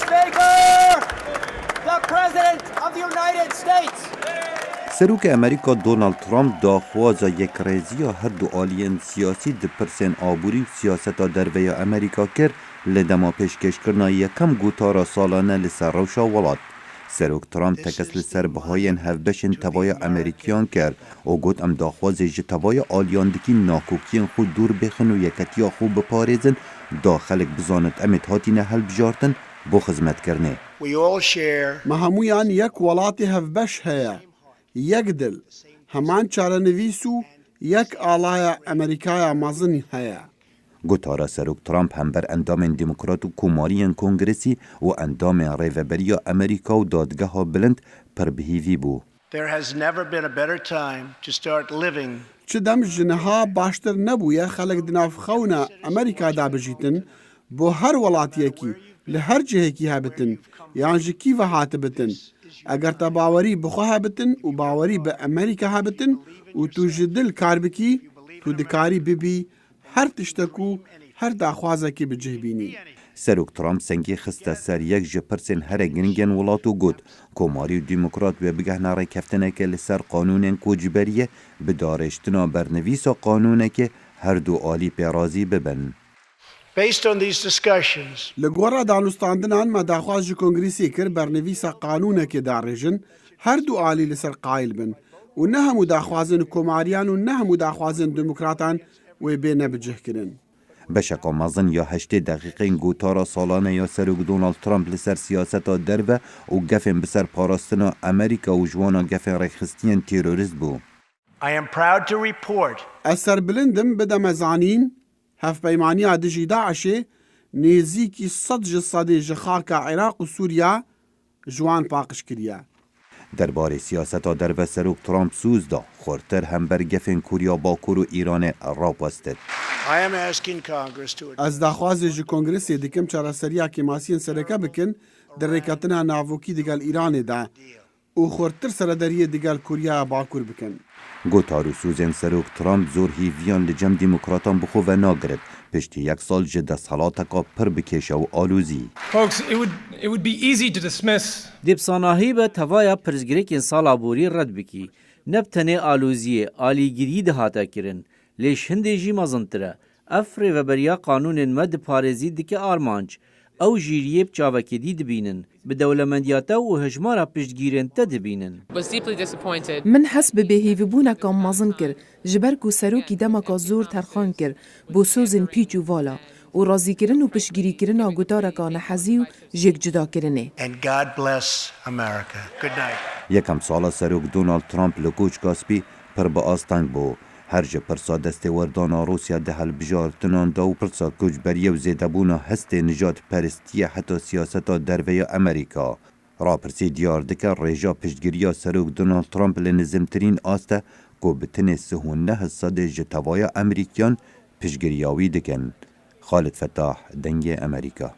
Speaker, the President of the United States. سروک امریکا دونالد ترامپ داخواز یک ریزی هر دو آلیین سیاسی دپرسین آبوری و سیاست دروی امریکا کرد لدما پیشکش کرنا یکم گوتارا سالانه لسر روشا ولاد. سروک ترامپ تکس لسر بهاین هفبشن توای امریکیان کرد و گوت ام داخواز جه توای آلیان دکی ناکوکین خود دور بخن و یکتیا خوب بپارزن داخلک بزانت امت هاتین هل بجارتن بو خدمت کرنه. ما همویان یک ولاتی هفبش هیا یک دل همان چاره نویسو یک آلای امریکای مازن هیا. گوتارا سروک ترامپ هم بر اندام دموکرات و کماریان کنگرسی و اندام ریوبری امریکا و دادگاه بلند پر بهیوی بو. چه دم جنها باشتر نبویه خلق دناف خونا امریکا دا بجیتن بو هر ولاتی کی لهر جهه کی هبتن یعنی جکی و هات بتن اگر تا باوری بخواه بتن و باوری به امریکا هبتن و تو جدل کار بکی تو دکاری ببی هر تشتکو هر داخوازه کی بجه بینی. سروک ترامپ سنگی خسته سر یک جپرسن هر گنگن ولاتو گود کماری و دموکرات و بگه ناره کفتنه که لسر قانون کوجبریه بدارشتنا برنویس و قانونه که هر دو آلی پیرازی ببن. لگورا دانستاندنان ما داخواز کنگریسی کر برنویس قانونه که دارجن هر دو آلی لسر قائل بن و نه هم داخوازن کماریان و نه هم داخوازن دموکراتان و بینه بجه کرن. بشکا مازن یا 8 دقیقه گوتارا سالانه یا سروک دونالد ترامپ لسر سیاست دربه و گفن بسر پاراستنا امریکا و جوانا گفن ریخستین تیروریست بو. اثر بلندم بدم زانین هف پیمانی دجی داعشه نزیکی صد جسادی جخاک عراق و سوریا جوان پاقش کریا. درباره سیاست دربه سروک ترامپ سوز دا خورتر هم بر گفن کوریا باکور و ایران را پاستد. از داخواز جو کنگرسی دکم چرا سریا که ماسین سرکه بکن در ریکاتنا ناوکی دیگل ایران دا و خورتر سردریه دیگل کوریا باکور بکن. گوتارو سوزن سروک ترامپ زور هیویان لجم دموکراتان بخو و ناگرد پشتی یک سال جده سالاتکا پر بکشه و آلوزی. دیبساناهی به توای پرزگریک سال آبوری رد بکی نبتنه آلوزی آلیگیری دهاتا کرن لیش هنده جی مازنتره افری و بریا قانون مد پارزی دکه آرمانج او جیریب چاوکیدی دبینن به دولمندیاتا و هجمارا پشتگیرن تا دبینن. من حسب بهیوی بونا کام مازن کر جبر کو سروکی دمکا زور ترخان کر بو سوزن پیچ و والا و رازی کرن و پشتگیری کرن آگوتارا کان حزی و جگ جدا کرنه. یکم سالا سروک دونالد ترامپ لکوچ کاسپی پر با آستانگ بو هر جه پرسا دست وردانا روسیا ده هل بجارتنان دا و پرسا کجبریه و زیدبونا هست نجات پرستیه حتی سیاستا دروی امریکا. را پرسی دیار دکر ریجا پشتگیریا سروک دونالد ترامپ لنزمترین آسته که بتنه سهونه حصاد جتوای امریکیان پشتگیریاوی دکن. خالد فتاح دنگ امریکا.